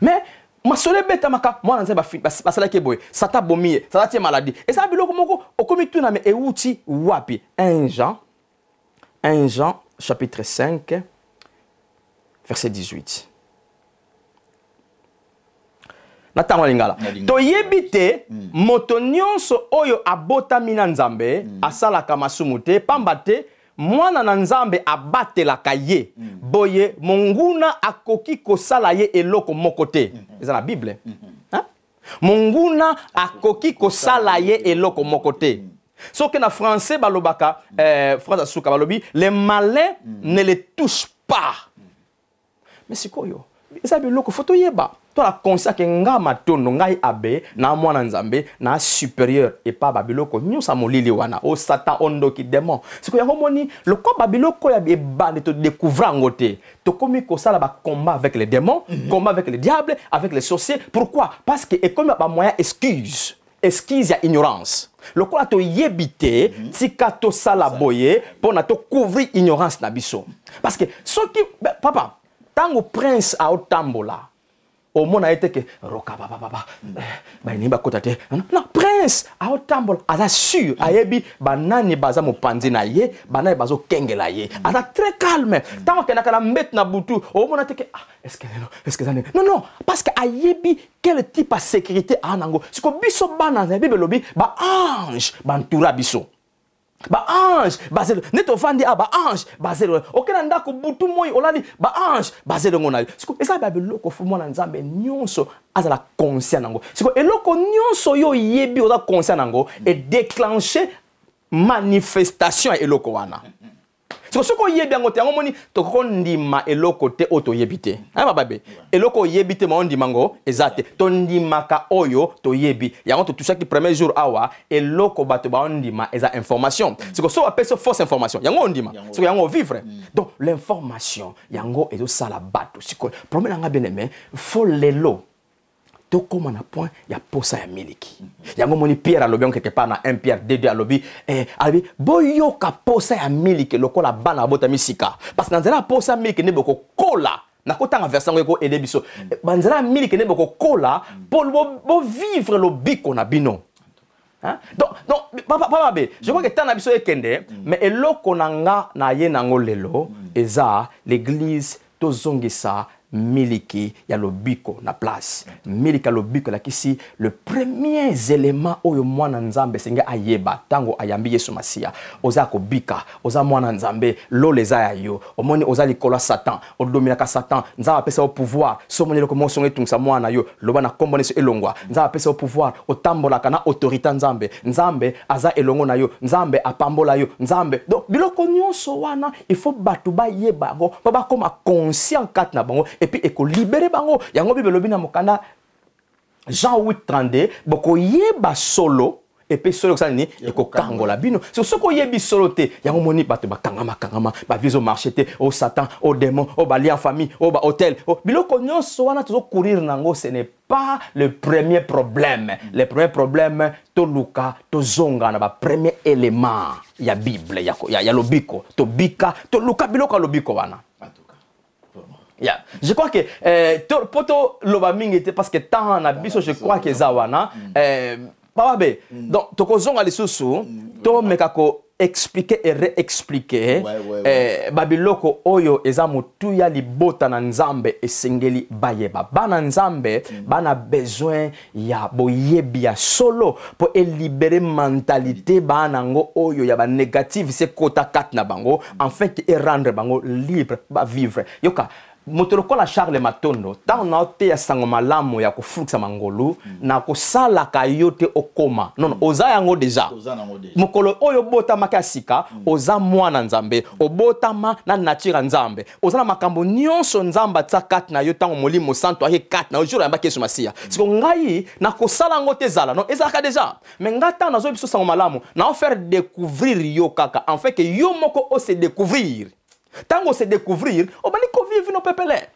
mais masole beta maka mwana nzeba basala ke boy sata bomie sata tie maladie et ça biloko moko okomi tuna me euti wapi 1 Jean chapitre 5 verset 18 Natama lingala to yebite moto nyonso oyo abotami na nzambe asala kamasumu te pambate mwana na nzambe abatelaka ye boye monguna akoki kosala ye eloko moko te eza na bible monguna akoki kosala ye eloko moko te soki na français balobaka phrase asuka balobi les malins ne les touchent pas mais sikoyo eza biloko foto yeba to la conscience ke nga matondo ngai abe na mwana nzambe na supérieur et pas babiloko nyusa molili wana o satan ondoki démon siko yango moni le ko babiloko ya bande to découvrir ngote to komi ko sala ba combat avec les démons combat avec les diables avec les sorciers pourquoi parce que et comme ba moyen excuse ya ignorance le ko to yebite tika to sala boye pour na to couvrir ignorance na biso parce que ce qui papa tango prince a otambola au monde a été que roka papa ni ba kota te non prince a otambola aza sûr ayebi banani baza mopanzi na ye banani bazo kengela ye aza très calme tango ke nakala mbet na butu au monde a été que est-ce que non parce que ayebi quel type de sécurité anango siko biso bana na bible lobi ba ange bantura biso ba ange basé neto vandi ba ange basé okena ndako butu moyi olali ba ange basé ngona siko esa ba biloko fu mona nzambe nyonso azala conscient nango siko eloko nyonso yo yebi oza conscient nango et déclencher manifestation eloko wana siko soko yebi yango te yango moni to kondima eloko te oto yebite aba babe eloko yebite ma ondima ngo ezate to ndimaka oyo to yebi yango to toucha ki premier jour awa eloko bato ba ondima eza information siko so appelle fausse information yango ondima siko yango vivre donc l'information yango ezo sala bato siko problème nga bien aimé faut lelo to koma na point ya posa ya miliki yango moni Pierre alobi quelque part na 1 Pierre 2 alobi alobi boyo ka posa ya miliki lokola bana bota misika parce que nzela posa miliki ne boko kola na kotanga version ko aider biso banzela miliki ne boko kola pour bo vivre lo biko na bino hein donc papa be je crois que tana biso ekende mais eloko nanga na ye nango lelo eza l'église to zongisa miliki ya lobiko na place miliki ya lobiko la kisi le premier élément oyo mwana nzambe senga ayeba tango ayambi Yesu Masia oza ko bika oza mwana nzambe lo leza ya yo omoni oza likola Satan odomina ka Satan nzamba apesa au pouvoir so moni loko mosongo etungsa mwana yo loba na kombone so elongwa nzamba apesa au pouvoir otambola kana autorité nzambe aza elongo na yo nzambe apambola yo nzambe donc biloko nyonso wana il faut batu ba yeba go ba koma conscient kat na bango et puis eko libérer bango yango bible lobi na mokanda Jean 8:32 boko yeba solo et puis solo ça ni et ko kangola bino so soko yebi solo te yango moni bato bakangama ba viso marché te au satan au démon au bali en famille au ba hôtel biloko nyonso wana tozo courir nango ce n'est pas le premier problème le premier problème to luka to zonga na ba premier élément ya bible ya lobiko to bika to luka biloko lobiko wana. Yeah. Je crois que poto loba mingi était parce que tant na biso je crois que zawana Bababe, donc, tokozonga lisusu, to mekako expliquer et réexpliquer, babiloko oyo eza mutuya libota na nzambe esengeli bayeba. Bana nzambe, bana besoin ya boyebi ya solo pour libérer mentalité bana ngo oyo ya ba négative c'est kota kat na bango, en fait et rendre bango libre ba vivre. Yoka Motorokola Charles Matondo, tant on a été ya sango malamu ya kufukisa mangolu, na kusala kayote okoma. Non, oza yango deja. Mokolo oyo bota makasika, oza mwana nzambe, obota ma na nature nzambe. Oza na makambo nyonso nzamba tsa kat na yo tango molimo santo ahe kat na ojuro yamba kesu masia. Siko ngai na kusala ngote zala, non, ezaka deja. Mais ngata na zo biso sango malamu, na faire découvrir yo kaka. En fait que yo moko o se découvrir. Tango se découvrir, on va vivre nos pépélés.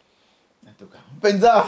En tout cas, Penza,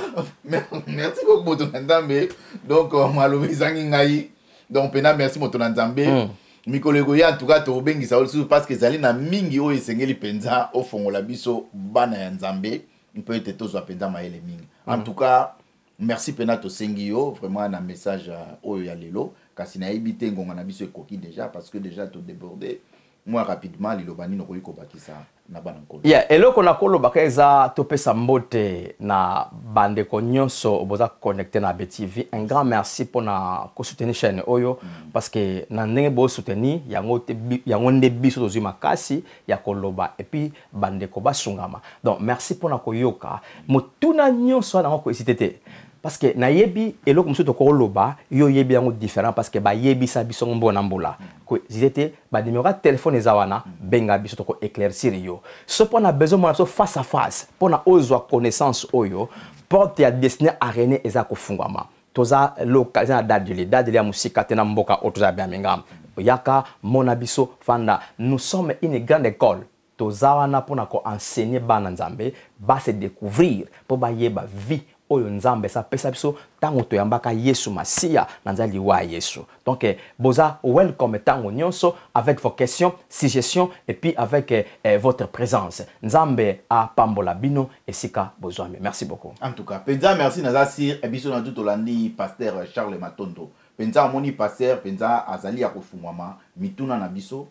merci beaucoup Motonandambe. Donc, Malobi Zangingaï. Donc, Pena, merci Motonandambe. Mikolegoya, en tout cas, tu bengi ça aussi parce que Zali na mingi o esengeli Penza au fond la biso bana ya Nzambe. Il peut être tous à Penza maele mingi. En tout cas, merci Pena to sengio vraiment un message au ya lelo kasi na ebité ngonga na biso ekoki déjà parce que déjà to débordé. Moi rapidement lilobani no koyiko bakisa na bana nkolo. Yeah, eloko na kolo bakeza topesa mbote na bande ko nyonso boza connecté na BTV. Un grand merci pour na ko soutenir chaîne oyo parce que na ndenge bo soutenir yango nde biso tozi makasi ya koloba et puis bande ko basungama. Donc merci pour na koyoka motuna nyonso na ko hésiter. Parce que na yebi eloko musu to ko loba yo yebi yango différent parce que ba yebi sa biso mbona mbula ko zité ba numéro téléphone ezawana benga biso to ko éclaircir yo ce point a besoin mo face à face pour na ozwa connaissance oyo porte ya destiné à René eza ko fungwama toza l'occasion à date ya musika tena mboka otoza bien mengam yaka mona biso fanda nous sommes une grande école toza wana pour na ko enseigner bana nzambe ba se découvrir pour ba yeba vie oyo nzambe sa pesa biso tango toyambaka Yesu Masia nanzali wa Yesu. Donc boza welcome tango nyonso avec vos questions, suggestions et puis avec votre présence. Nzambe a pambola bino esika bozwami. Merci beaucoup. En tout cas, penza merci nazasir ebiso na tout olandi pasteur Charles Matondo. Penza moni pasteur penza azali ya kofungwama mituna na biso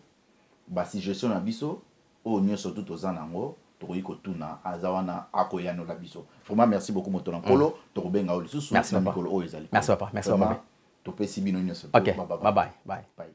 ba suggestion na biso o nyonso tout ozanango. Tuna azawana akoyano la biso. Vraiment merci beaucoup Motonan Polo, Torubenga Olisusu, merci papa. Merci papa. Merci papa. Topesi bino nyonso. OK. Bye bye. Bye.